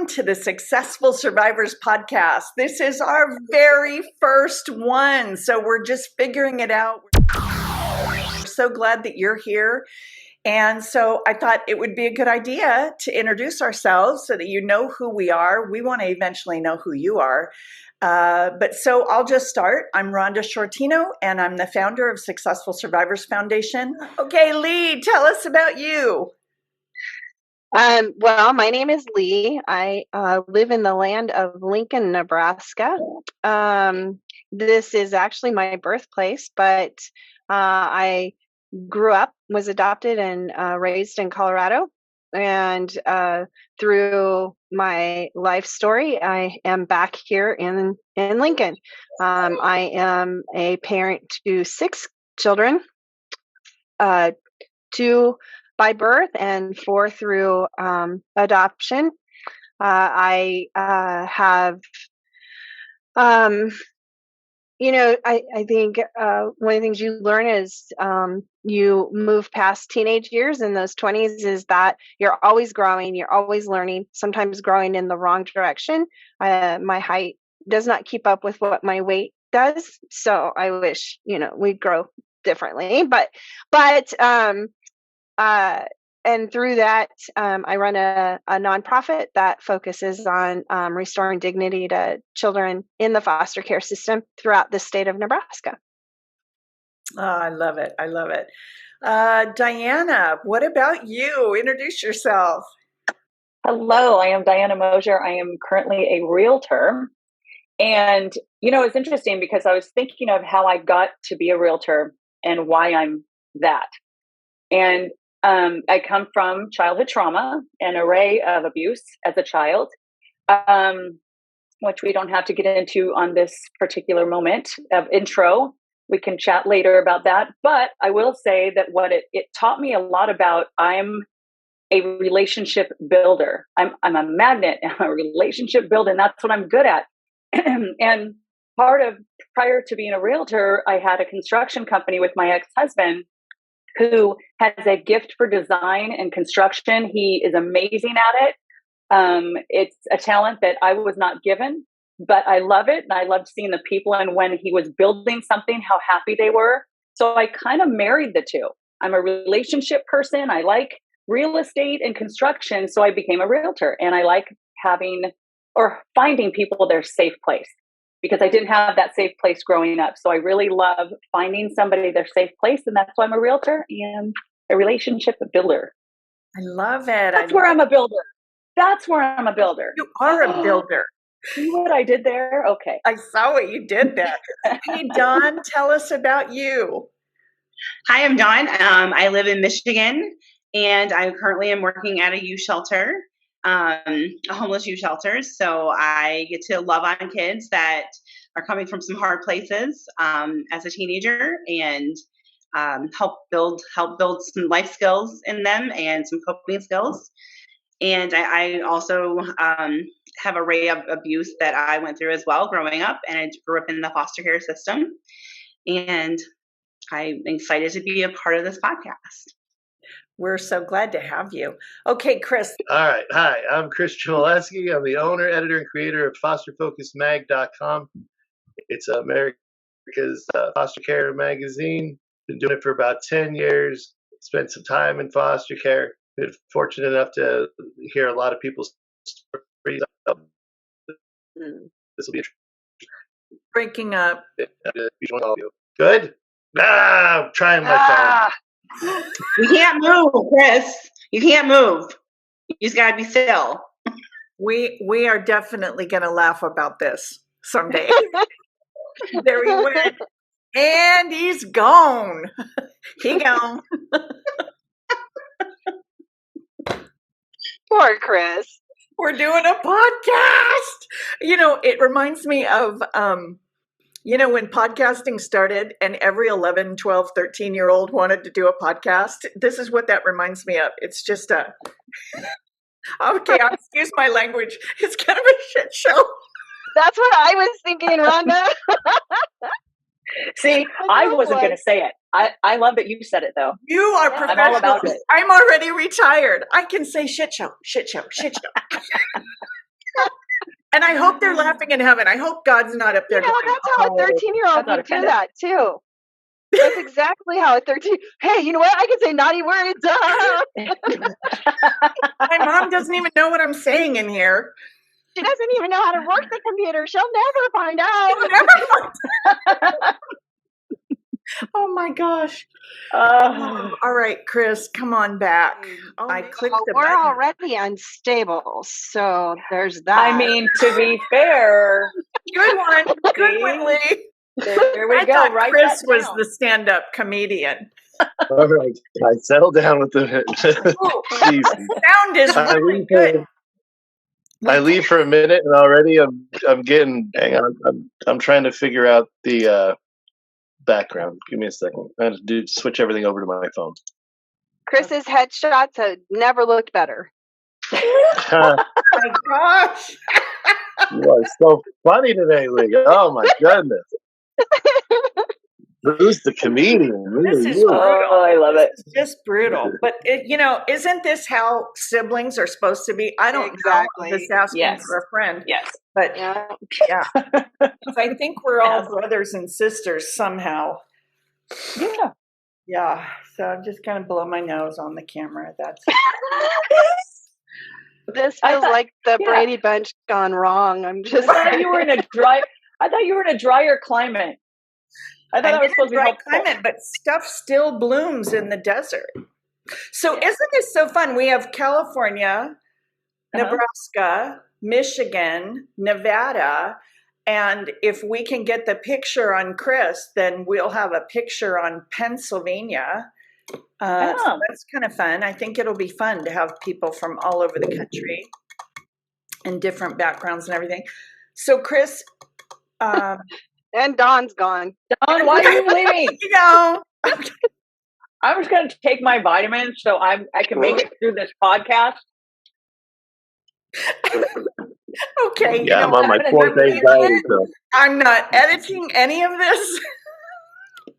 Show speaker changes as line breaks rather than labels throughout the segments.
to the Successful Survivors podcast. This is our very first one, so we're just figuring it out. We're so glad that you're here. And so I thought it would be a good idea to introduce ourselves so that you know who we are. We want to eventually know who you are. But so I'll just start. I'm Rhonda Shortino, and I'm the founder of Successful Survivors Foundation. Okay, Lee, tell us about you.
Well, my name is Lee. I live in the land of Lincoln, Nebraska. This is actually my birthplace, but I grew up, was adopted, and raised in Colorado. And through my life story, I am back here in Lincoln. I am a parent to 6 children, 2 by birth and 4 through adoption. I have, I think one of the things you learn is you move past teenage years in those 20s is that you're always growing, you're always learning, sometimes growing in the wrong direction. My height does not keep up with what my weight does. So I wish, we'd grow differently, and through that, I run a nonprofit that focuses on restoring dignity to children in the foster care system throughout the state of Nebraska.
Oh, I love it. I love it. Diana, what about you? Introduce yourself.
Hello, I am Diana Mosier. I am currently a realtor. And, it's interesting because I was thinking of how I got to be a realtor and why I'm that. And I come from childhood trauma, an array of abuse as a child, which we don't have to get into on this particular moment of intro. We can chat later about that. But I will say that what it taught me a lot about, I'm a relationship builder. I'm a magnet, I'm a relationship builder, and that's what I'm good at. And prior to being a realtor, I had a construction company with my ex-husband, who has a gift for design and construction. He is amazing at it. It's a talent that I was not given, but I love it. And I loved seeing the people, and when he was building something, how happy they were. So I kind of married the two. I'm a relationship person. I like real estate and construction. So I became a realtor, and I like finding people their safe place, because I didn't have that safe place growing up. So I really love finding somebody their safe place. And that's why I'm a realtor and a relationship builder.
I love it.
That's where I'm a builder. That's where I'm a builder.
You are a builder.
See what I did there? Okay.
I saw what you did there. Hey, Dawn, tell us about you.
Hi, I'm Dawn. I live in Michigan, and I currently am working at a youth shelter. A homeless youth shelter. So I get to love on kids that are coming from some hard places as a teenager, and help build some life skills in them and some coping skills. And I also have an array of abuse that I went through as well growing up, and I grew up in the foster care system. And I'm excited to be a part of this podcast.
We're so glad to have you. Okay, Chris.
All right. Hi, I'm Chris Chmielewski. I'm the owner, editor, and creator of FosterFocusMag.com. It's America's foster care magazine. Been doing it for about 10 years. Spent some time in foster care. Been fortunate enough to hear a lot of people's stories. This will be
Breaking up.
Good? I'm trying my phone.
You can't move, Chris. You can't move. You just gotta be still.
We are definitely gonna laugh about this someday. There he went. And he's gone. He gone.
Poor Chris.
We're doing a podcast. It reminds me of when podcasting started and every 11, 12, 13-year-old wanted to do a podcast. This is what that reminds me of. It's just okay, excuse my language. It's kind of a shit show.
That's what I was thinking, Rhonda.
See, I wasn't going to say it. I love that you said it, though.
You are professional.
I'm all about it.
I'm already retired. I can say shit show, shit show, shit show. And I hope they're laughing in heaven. I hope God's not up there.
You know, that's how a 13-year-old
not
would do
offended.
that too. That's exactly how a 13. Hey, you know what? I can say naughty words.
My mom doesn't even know what I'm saying in here.
She doesn't even know how to work the computer. She'll never find out.
Oh my gosh.
Oh,
All right, Chris, come on back. I clicked the
We're
button.
already unstable, so there's that.
I mean, to be fair,
Good one. Good one, Lee.
there we
I
go.
thought
Write
Chris
that
was
down.
the stand-up comedian.
All right, I settle down with the. Jeez.
Sound is
I
really
leave
good.
I leave for a minute, and already I'm getting. Hang on, I'm trying to figure out the background. Give me a second. I have to switch everything over to my phone.
Chris's headshots have never looked better.
Oh my gosh.
You are so funny today, Lee. Oh my goodness. Who's the comedian?
This is
You.
brutal.
Oh, I love it.
This is just brutal. But, isn't this how siblings are supposed to be? I don't know. I'm just asking
Yes.
for a friend.
Yes.
But,
Yeah.
yeah. I think we're all
Yes.
brothers and sisters somehow.
Yeah.
Yeah. So I'm just going to blow my nose on the camera. That's
This
I
feels
thought-
like the
yeah.
Brady Bunch gone wrong. I'm
I
just
thought you were in a drier climate. I thought that was supposed to be
dry
helpful.
climate, but stuff still blooms in the desert. So
Yeah.
isn't this so fun? We have California,
Uh-huh.
Nebraska, Michigan, Nevada, and if we can get the picture on Chris, then we'll have a picture on Pennsylvania. So that's kind of fun. I think it'll be fun to have people from all over the country and different backgrounds and everything. So Chris,
and Dawn's gone.
Dawn, why are you leaving? I'm just going to take my vitamins so I can make it through this podcast.
Okay.
Yeah, I'm on my 4th anxiety pill.
I'm not editing any of this,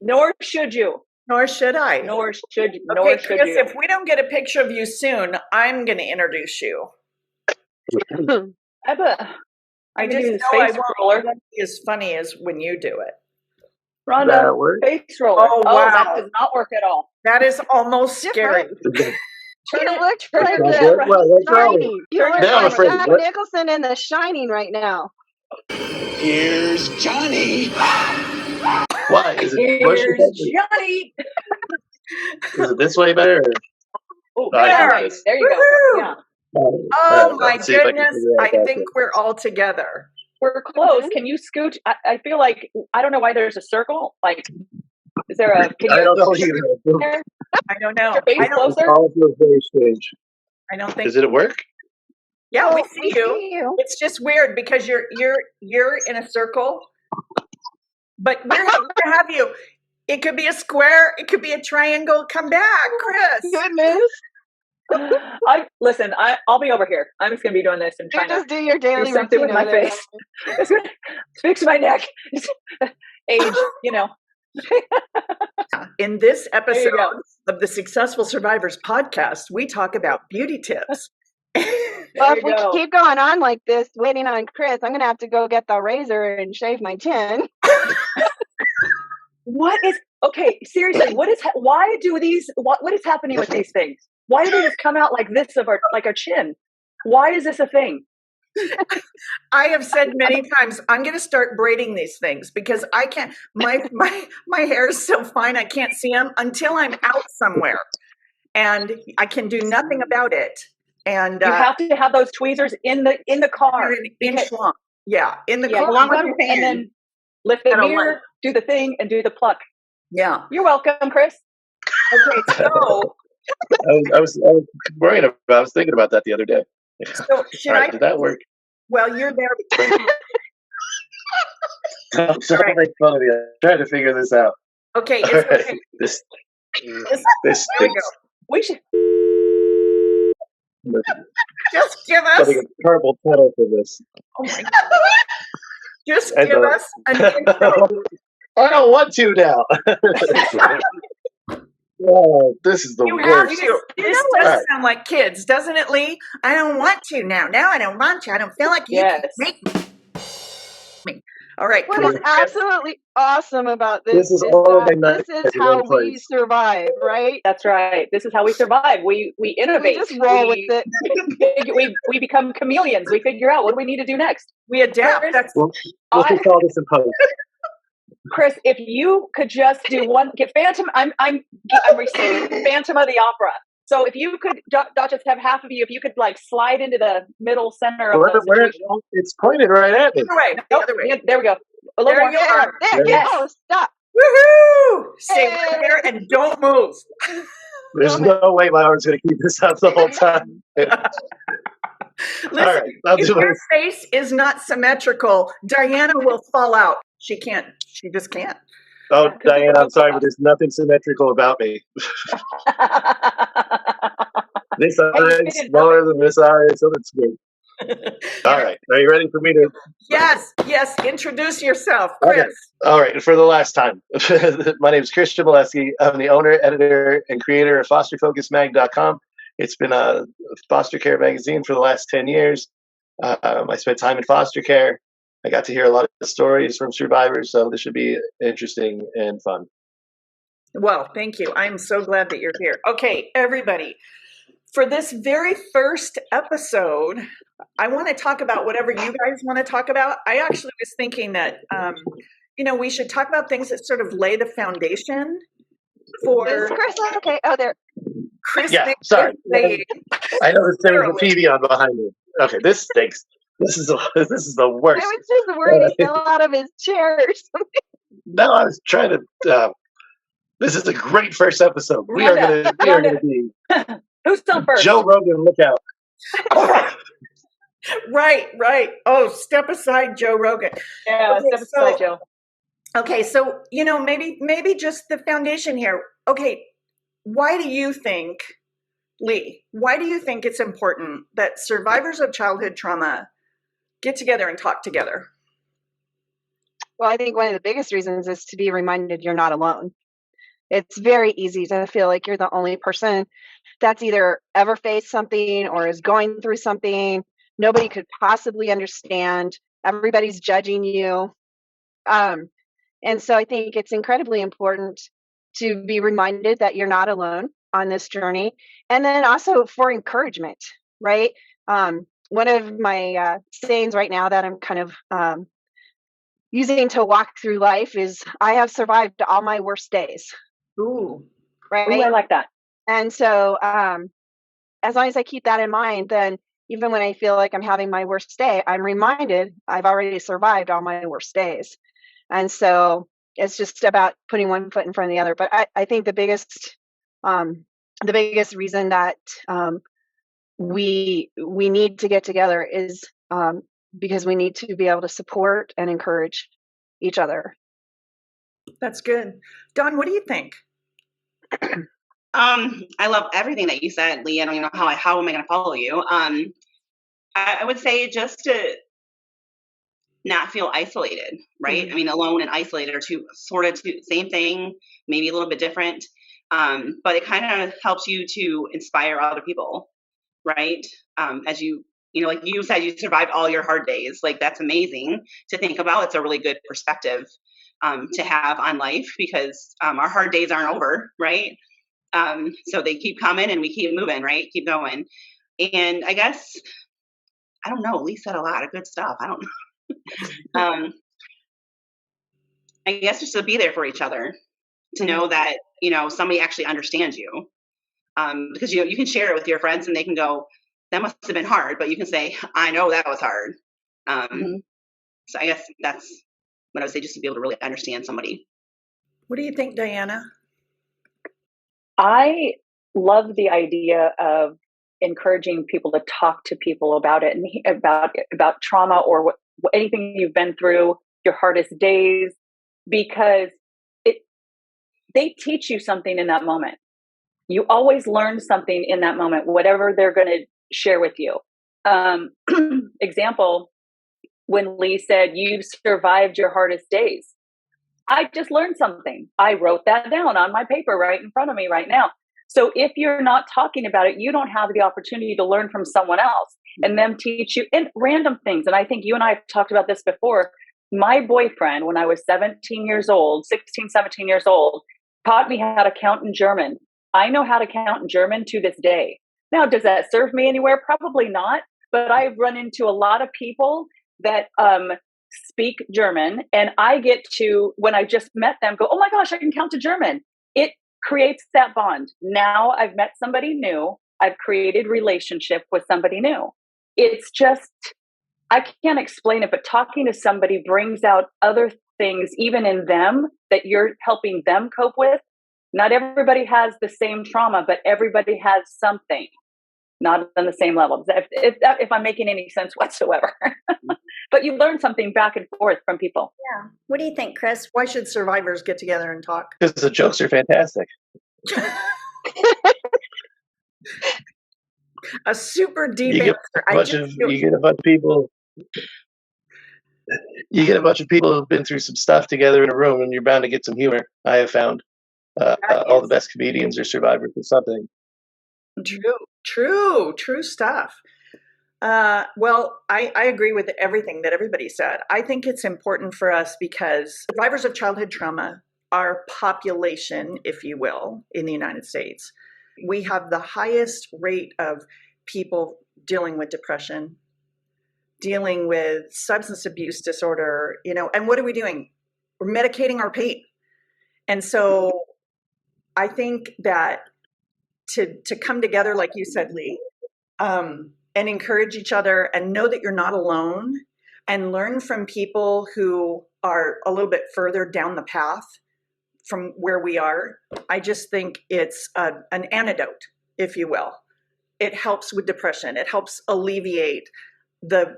Nor should you.
nor should I.
Nor should you.
Okay, Chris, if we don't get a picture of you soon, I'm going to introduce you. I just know I won't be as funny as when you do it.
Rhonda, face roller.
Oh, wow.
That does not work at all.
That is almost scary.
You look like
What's wrong?
Shining. You look
Now I'm
like
afraid.
Jack Nicholson in The Shining right now.
Here's Johnny.
Why? Is
Here's Johnny.
Is it this way better?
Oh,
I got
there.
this.
There you go.
Woohoo!
Yeah.
Oh my
Let's see if I can
goodness.
figure out
I
that
think
thing.
we're all together.
We're close. Can you scooch? I feel like, I don't know why there's a circle. Like, is there a, can you,
I don't know either.
there?
I don't know.
Your face
I don't,
closer?
All feels very strange.
I don't think.
Does it work?
Yeah, we
Oh,
see you. It's just weird because you're in a circle, but we're happy to have you. It could be a square. It could be a triangle. Come back, Chris.
Goodness.
Listen, I'll be over here. I'm just going to be doing this and
You
trying to
just do your daily
do something
routine
with my
over there.
face. It's gonna fix my neck. Age,
In this
There you
episode
go.
of the Successful Survivors podcast, we talk about beauty tips.
Well,
There
if
you
we
go.
keep going on like this, waiting on Chris, I'm going to have to go get the razor and shave my chin.
What is, okay, seriously, why do these, what is happening with these things? Why do they just come out like this of our chin? Why is this a thing?
I have said many times, I'm going to start braiding these things because I can't, my hair is so fine, I can't see them until I'm out somewhere and I can do nothing about it. And
You have to have those tweezers in the car.
an inch long. Yeah, in the
Yeah,
car.
along with your hand. And then lift the
And a
mirror,
light.
do the thing, and do the pluck.
Yeah.
You're welcome, Chris.
Okay, so
I was worried about. I was thinking about that the other day.
should
All right,
I?
did that work?
Well, you're there.
I'm trying to make fun of you. I'm trying to figure this out.
Okay,
All
it's
right.
okay.
This
There we
stinks.
go.
We should.
Just give us.
Getting a terrible title for this.
Oh my God. Just
I
give
don't-
us an intro.
I don't want to now. Oh, this is the
You have
worst.
to. This
know
does
it.
sound like kids, doesn't it, Lee? I don't want to now. Now I don't want to. I don't feel like you can
Yes.
make me. All right, come
What
on,
is
Chris.
absolutely awesome about
This
this
is
is
all of
that
my
this is
nightmares in
how
one
we
place.
survive, right?
That's right. This is how we survive. We
We
innovate.
just roll with it.
We become chameleons. We figure out what do we need to do next.
We adapt.
Chris,
That's
We'll fix all this in post.
Chris, if you could just do one, get Phantom. I'm receiving Phantom of the Opera. So if you could, not just have half of you, if you could like slide into the middle center of the situation.
It's pointed right at me.
the other way. The
Nope,
other way.
there we go. A little
There
more.
you
There,
are.
there.
Yes.
Oh, stop.
Woohoo! Stay right
Yay.
there and don't move.
There's no way my arm's going to keep this up the whole time.
Listen,
right, I'll
if
do
your
it.
face is not symmetrical, Diana will fall out. She can't. She just can't.
Oh,
Yeah, 'cause
Diane,
it's a
I'm sorry,
book
but there's nothing symmetrical about me. This
Hey, you
eye
fit
is
in
smaller than this eye, so that's good. All right, are you ready for me to?
Yes, yes. Introduce yourself,
Okay.
Chris.
All right, for the last time. My name is Christian Molesky. I'm the owner, editor, and creator of fosterfocusmag.com. It's been a foster care magazine for the last 10 years. I spent time in foster care. I got to hear a lot of stories from survivors, so this should be interesting and fun.
Well, thank you. I'm so glad that you're here. Okay, everybody. For this very first episode, I want to talk about whatever you guys want to talk about. I actually was thinking that, we should talk about things that sort of lay the foundation
Is
for
Chris okay? Oh, there.
Chris.
Yeah, sorry.
Saying,
I noticed there was a TV on behind me. Okay, this stinks. This is the
I
worst.
was just worried he fell out of his chair or something.
No, I was trying to. This is a great first episode. We are gonna be
Who's still first?
Joe Rogan. Look out!
Right. Oh, step aside, Joe Rogan.
Yeah,
Okay,
step aside, Joe.
Okay, so maybe just the foundation here. Okay, why do you think, Lee? Why do you think it's important that survivors of childhood trauma get together and talk together?
Well, I think one of the biggest reasons is to be reminded you're not alone. It's very easy to feel like you're the only person that's either ever faced something or is going through something. Nobody could possibly understand. Everybody's judging you. And so I think it's incredibly important to be reminded that you're not alone on this journey. And then also for encouragement, right? One of my sayings right now that I'm kind of using to walk through life is I have survived all my worst days.
Ooh.
Right.
Ooh, I like that.
And so as long as I keep that in mind, then even when I feel like I'm having my worst day, I'm reminded I've already survived all my worst days. And so it's just about putting one foot in front of the other. But I think the biggest reason that we need to get together is because we need to be able to support and encourage each other.
That's good. Dawn, what do you think?
I love everything that you said, Lee. I don't even know how am I going to follow you. I would say just to not feel isolated, right?
Mm-hmm.
I mean, alone and isolated are same thing, maybe a little bit different. But it kind of helps you to inspire other people, right? As like you said, you survived all your hard days. Like that's amazing to think about. It's a really good perspective to have on life because our hard days aren't over, right? So they keep coming and we keep moving, right? Keep going. And I guess, I don't know, Lee said a lot of good stuff. I don't know. I guess just to be there for each other, to know that, somebody actually understands you. Because, you can share it with your friends and they can go, that must have been hard. But you can say, I know that was hard. So I guess that's what I would say, just to be able to really understand somebody.
What do you think, Diana?
I love the idea of encouraging people to talk to people about it and about trauma or anything you've been through, your hardest days, because they teach you something in that moment. You always learn something in that moment, whatever they're going to share with you. Example, when Lee said, you've survived your hardest days. I just learned something. I wrote that down on my paper right in front of me right now. So if you're not talking about it, you don't have the opportunity to learn from someone else and them teach you in random things. And I think you and I have talked about this before. My boyfriend, when I was 17 years old, 16, 17 years old, taught me how to count in German. I know how to count in German to this day. Now, does that serve me anywhere? Probably not. But I've run into a lot of people that speak German, and I get to, when I just met them, go, oh my gosh, I can count to German. It creates that bond. Now I've met somebody new. I've created relationship with somebody new. It's just, I can't explain it, but talking to somebody brings out other things, even in them, that you're helping them cope with. Not everybody has the same trauma, but everybody has something, not on the same level. If I'm making any sense whatsoever. But you learn something back and forth from people.
Yeah. What do you think, Chris? Why should survivors get together and talk?
Because the jokes are fantastic.
A super deep
You get
answer.
you get a bunch of people. You get a bunch of people who've been through some stuff together in a room, and you're bound to get some humor. I have found all the best comedians are survivors of something.
True stuff. Well, I agree with everything that everybody said. I think it's important for us because survivors of childhood trauma are population, if you will, in the United States. We have the highest rate of people dealing with depression, dealing with substance abuse disorder, and what are we doing? We're medicating our pain. And so I think that to come together, like you said, Lee, and encourage each other and know that you're not alone and learn from people who are a little bit further down the path from where we are. I just think it's an antidote, if you will. It helps with depression. It helps alleviate the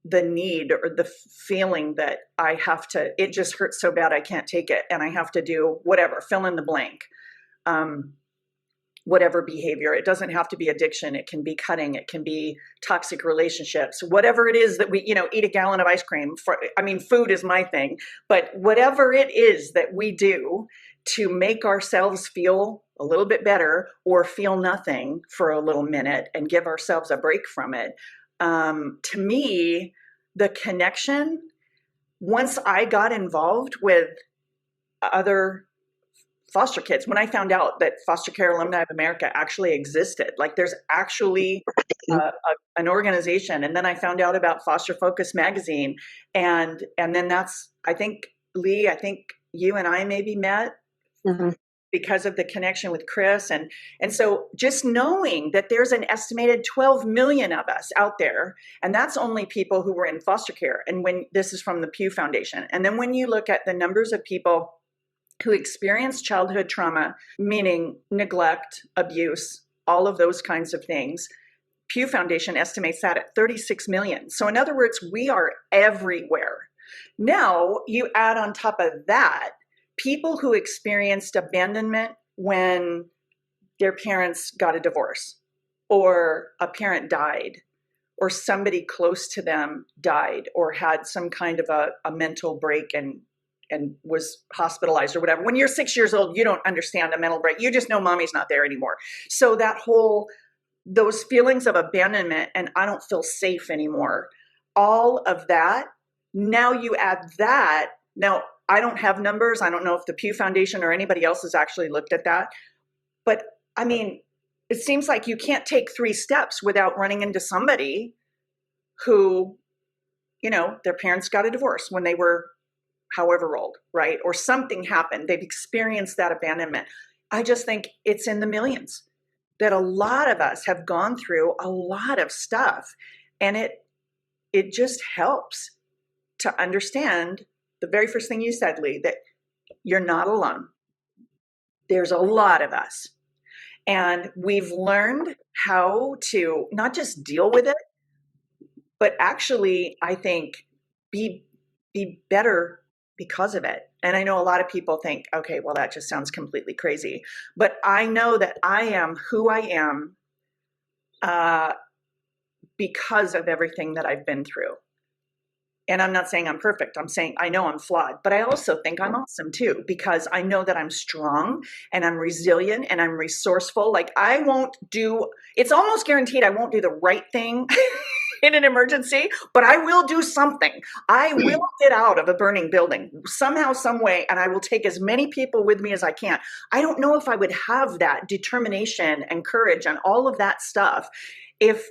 need or the feeling that it just hurts so bad I can't take it and I have to do whatever, fill in the blank. Whatever behavior. It doesn't have to be addiction. It can be cutting. It can be toxic relationships. Whatever it is that we, eat a gallon of ice cream. Food is my thing. But whatever it is that we do to make ourselves feel a little bit better or feel nothing for a little minute and give ourselves a break from it. To me, the connection, once I got involved with other foster kids, when I found out that Foster Care Alumni of America actually existed, like there's actually an organization, and then I found out about Foster Focus magazine, and then that's, I think, Lee, you and I maybe met because of the connection with Chris, and so just knowing that there's an estimated 12 million of us out there, and that's only people who were in foster care, and when this is from the Pew Foundation, and then when you look at the numbers of people who experience childhood trauma, meaning neglect, abuse, all of those kinds of things, Pew Foundation estimates that at 36 million. So in other words, we are everywhere. Now you add on top of that, people who experienced abandonment when their parents got a divorce, or a parent died, or somebody close to them died, or had some kind of a mental break and was hospitalized or whatever. When you're 6 years old, you don't understand a mental break. You just know mommy's not there anymore. So those feelings of abandonment and I don't feel safe anymore, all of that, now you add that. Now, I don't have numbers. I don't know if the Pew Foundation or anybody else has actually looked at that. But it seems like you can't take 3 steps without running into somebody who, their parents got a divorce when they were however old, right? Or something happened. They've experienced that abandonment. I just think it's in the millions that a lot of us have gone through a lot of stuff. And it just helps to understand the very first thing you said, Lee, that you're not alone. There's a lot of us. And we've learned how to not just deal with it, but actually, I think, be better because of it. And I know a lot of people think, okay, well, that just sounds completely crazy. But I know that I am who I am because of everything that I've been through. And I'm not saying I'm perfect. I'm saying I know I'm flawed, but I also think I'm awesome too, because I know that I'm strong and I'm resilient and I'm resourceful. Like it's almost guaranteed I won't do the right thing in an emergency, but I will do something. I will get out of a burning building somehow, some way, and I will take as many people with me as I can. I don't know if I would have that determination and courage and all of that stuff if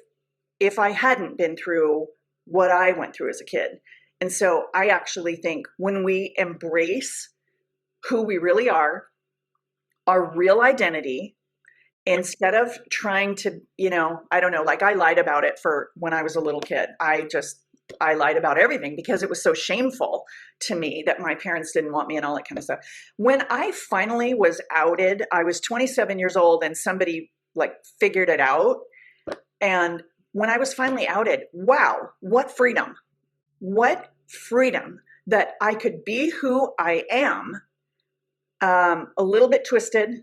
I hadn't been through what I went through as a kid. And so I actually think when we embrace who we really are, our real identity, instead of trying to, I don't know, like I lied about it for when I was a little kid. I lied about everything because it was so shameful to me that my parents didn't want me and all that kind of stuff. When I finally was outed, I was 27 years old and somebody like figured it out. And when I was finally outed, wow, what freedom that I could be who I am, a little bit twisted,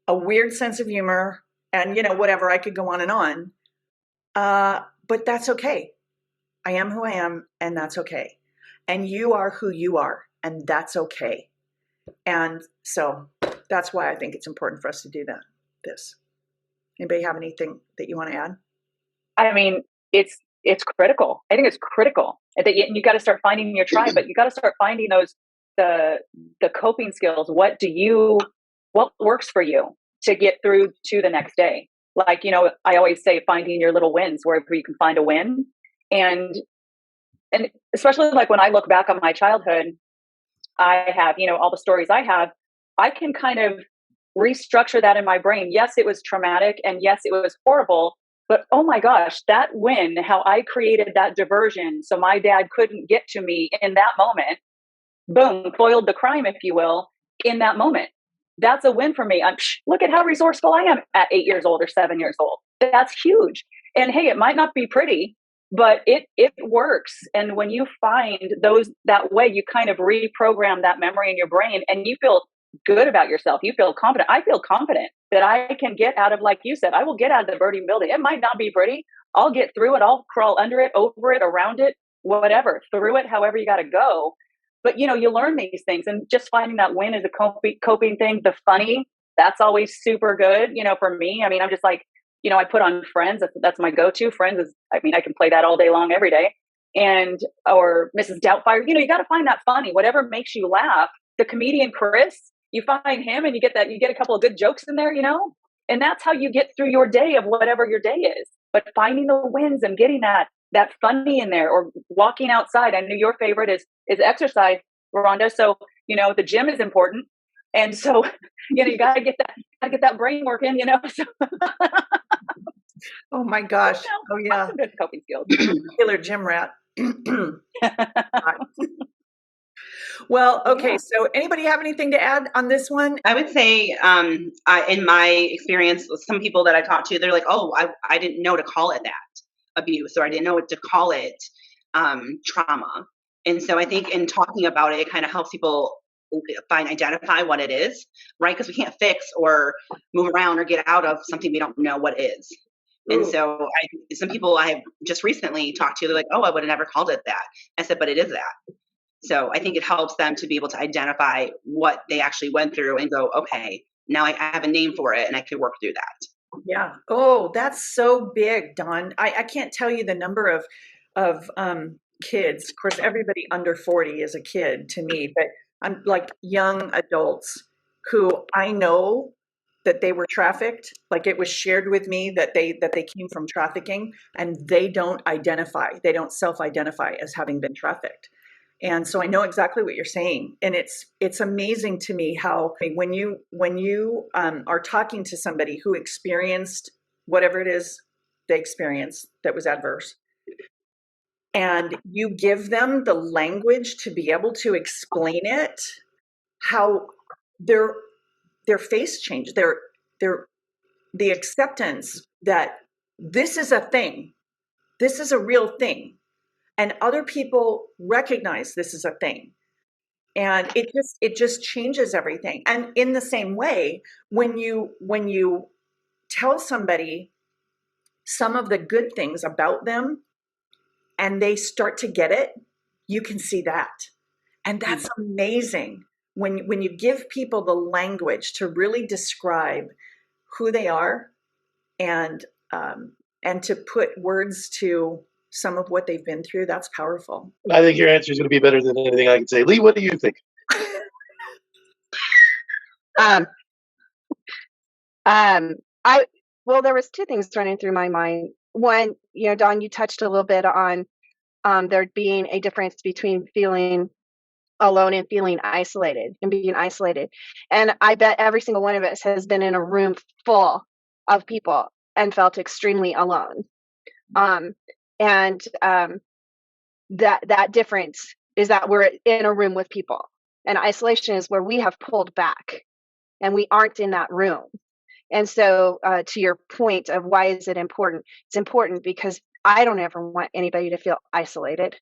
a weird sense of humor, and whatever, I could go on and on. But that's okay. I am who I am, and that's okay. And you are who you are, and that's okay. And so that's why I think it's important for us to do this. Anybody have anything that you want to add?
I mean, it's critical. I think it's critical that you got to start finding your tribe, but you got to start finding the coping skills. What works for you to get through to the next day? Like, I always say finding your little wins wherever you can find a win. And especially like when I look back on my childhood, I have, all the stories I can kind of restructure that in my brain. Yes, it was traumatic, and yes, it was horrible. But oh my gosh, that win, how I created that diversion so my dad couldn't get to me in that moment, boom, foiled the crime, if you will, in that moment. That's a win for me. Look at how resourceful I am at 8 years old or 7 years old. That's huge. And hey, it might not be pretty, but it works. And when you find that way, you kind of reprogram that memory in your brain and you feel good about yourself. You feel confident. I feel confident that I can get out of, like you said, I will get out of the burning building. It might not be pretty. I'll get through it. I'll crawl under it, over it, around it, whatever, through it, however you got to go. But, you learn these things, and just finding that win is a coping thing. The funny, that's always super good, for me. I mean, I'm just like, I put on Friends. That's my go-to. Friends is, I can play that all day long, every day. Or Mrs. Doubtfire, you got to find that funny, whatever makes you laugh. The comedian Chris, you find him and you get a couple of good jokes in there, and that's how you get through your day of whatever your day is. But finding the wins and getting that funny in there, or walking outside. I know your favorite is exercise, Rhonda. So, the gym is important. And so, you got to get that brain working, So.
Oh my gosh. Oh yeah.
Some good coping skills.
Killer gym rat. Well, okay. So anybody have anything to add on this one?
I would say, in my experience, some people that I talked to, they're like, oh, I didn't know to call it that abuse, or I didn't know what to call it trauma. And so I think in talking about it, it kind of helps people identify what it is, right? Because we can't fix or move around or get out of something we don't know what is. Ooh. And so some people I have just recently talked to, they're like, oh, I would have never called it that. I said, but it is that. So I think it helps them to be able to identify what they actually went through and go, okay, now I have a name for it and I can work through that.
Yeah. Oh, that's so big, Dawn. I can't tell you the number of kids. Of course, everybody under 40 is a kid to me, but I'm like young adults who I know that they were trafficked. Like it was shared with me that they came from trafficking, and they don't self-identify as having been trafficked. And so I know exactly what you're saying. And it's amazing to me how when you are talking to somebody who experienced whatever it is they experienced that was adverse, and you give them the language to be able to explain it, how their face changed, the acceptance that this is a thing, this is a real thing. And other people recognize this is a thing. And it just changes everything. And in the same way, when you tell somebody some of the good things about them and they start to get it, you can see that. And that's amazing when you give people the language to really describe who they are and to put words to some of what they've been through. That's powerful.
I think your answer is going to be better than anything I can say. Lee, what do you think?
Well, there was two things running through my mind. One, Dawn, you touched a little bit on there being a difference between feeling alone and feeling isolated and being isolated. And I bet every single one of us has been in a room full of people and felt extremely alone. That difference is that we're in a room with people, and isolation is where we have pulled back and we aren't in that room. And so to your point of why is it important? It's important because I don't ever want anybody to feel isolated.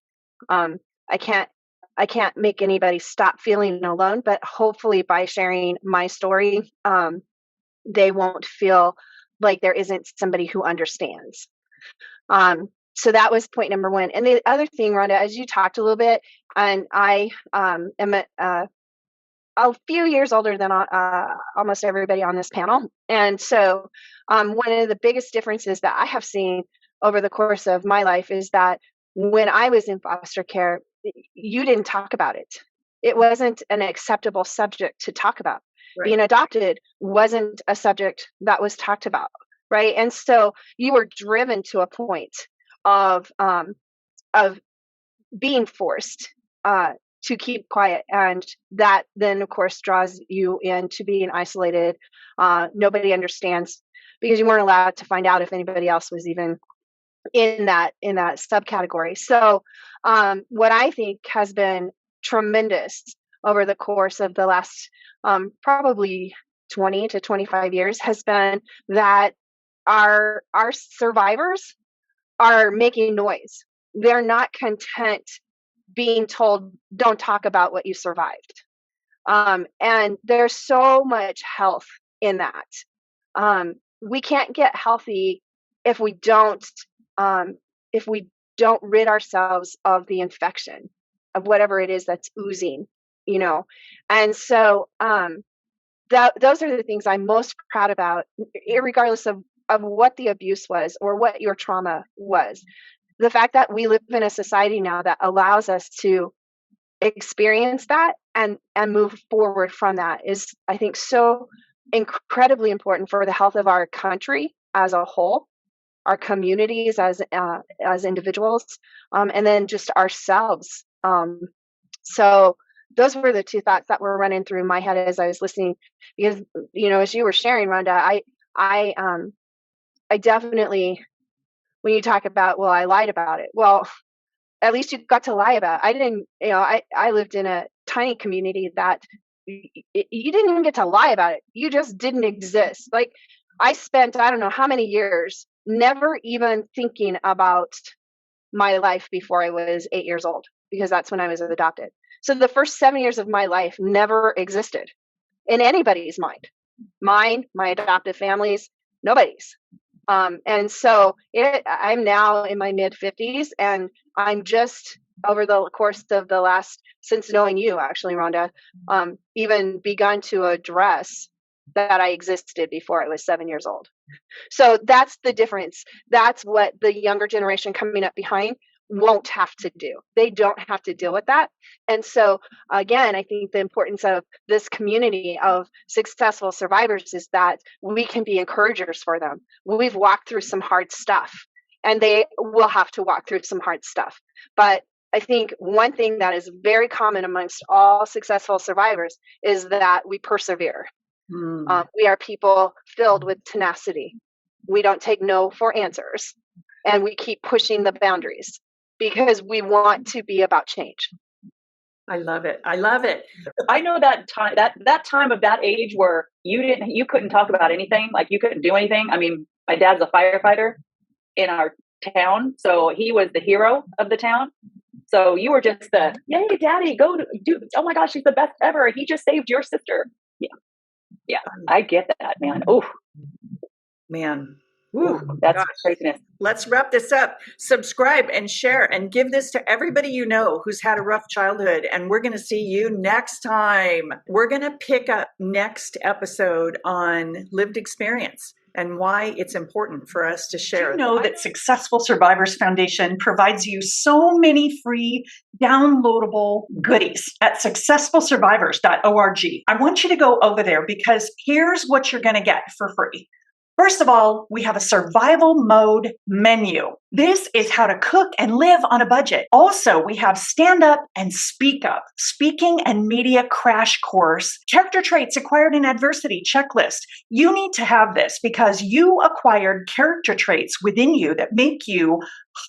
I can't make anybody stop feeling alone, but hopefully by sharing my story, they won't feel like there isn't somebody who understands. So that was point number one. And the other thing, Rhonda, as you talked a little bit, and I am a few years older than almost everybody on this panel. And so one of the biggest differences that I have seen over the course of my life is that when I was in foster care, you didn't talk about it. It wasn't an acceptable subject to talk about. Right. Being adopted wasn't a subject that was talked about, right? And so you were driven to a point of being forced to keep quiet, and that then of course draws you into being isolated. Nobody understands because you weren't allowed to find out if anybody else was even in that subcategory. So what I think has been tremendous over the course of the last probably 20 to 25 years has been that our survivors are making noise. They're not content being told, don't talk about what you survived. And there's so much health in that. We can't get healthy if we don't rid ourselves of the infection of whatever it is that's oozing, And so those are the things I'm most proud about, regardless of what the abuse was or what your trauma was. The fact that we live in a society now that allows us to experience that and move forward from that is, I think, so incredibly important for the health of our country as a whole, our communities as individuals, and then just ourselves. So those were the two thoughts that were running through my head as I was listening, because as you were sharing, Rhonda, I definitely, when you talk about, well, I lied about it. Well, at least you got to lie about it. I didn't, I lived in a tiny community that you didn't even get to lie about it. You just didn't exist. Like I spent, I don't know how many years never even thinking about my life before I was 8 years old, because that's when I was adopted. So the first 7 years of my life never existed in anybody's mind. Mine, my adoptive family's, nobody's. And so I'm now in my mid 50s, and I'm just over the course of the last, since knowing you actually, Rhonda, even begun to address that I existed before I was 7 years old. So that's the difference. That's what the younger generation coming up behind won't have to do. They don't have to deal with that. And so again, I think the importance of this community of successful survivors is that we can be encouragers for them. We've walked through some hard stuff, and they will have to walk through some hard stuff. But I think one thing that is very common amongst all successful survivors is that we persevere. We are people filled with tenacity. We don't take no for answers, and we keep pushing the boundaries because we want to be about change.
I love it. I love it.
I know that time, that time of that age where you couldn't talk about anything, like you couldn't do anything. I mean, my dad's a firefighter in our town, so he was the hero of the town. So you were just the, yay, daddy, go do, oh my gosh, he's the best ever. He just saved your sister. Yeah. I get that, man. Oh,
man. Ooh,
That's
gosh.
craziness.
Let's wrap this up. Subscribe and share and give this to everybody you know who's had a rough childhood. And we're going to see you next time. We're going to pick up next episode on lived experience and why it's important for us to share. You know that Successful Survivors Foundation provides you so many free downloadable goodies at successfulsurvivors.org. I want you to go over there because here's what you're going to get for free. First of all, we have a survival mode menu. This is how to cook and live on a budget. Also, we have stand up and speak up, speaking and media crash course, character traits acquired in adversity checklist. You need to have this because you acquired character traits within you that make you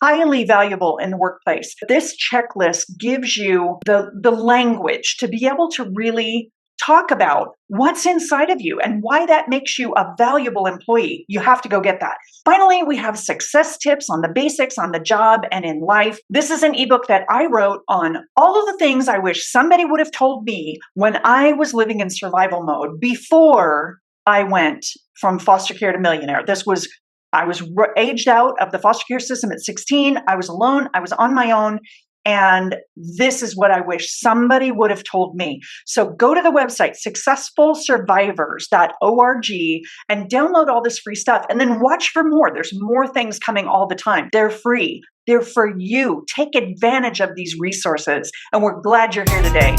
highly valuable in the workplace. This checklist gives you the language to be able to really talk about what's inside of you and why that makes you a valuable employee. You have to go get that. Finally, we have success tips on the basics on the job and in life. This is an ebook that I wrote on all of the things I wish somebody would have told me when I was living in survival mode before I went from foster care to millionaire. I was aged out of the foster care system at 16. I was alone. I was on my own. And this is what I wish somebody would have told me. So go to the website, successfulsurvivors.org, and download all this free stuff. And then watch for more. There's more things coming all the time. They're free. They're for you. Take advantage of these resources. And we're glad you're here today.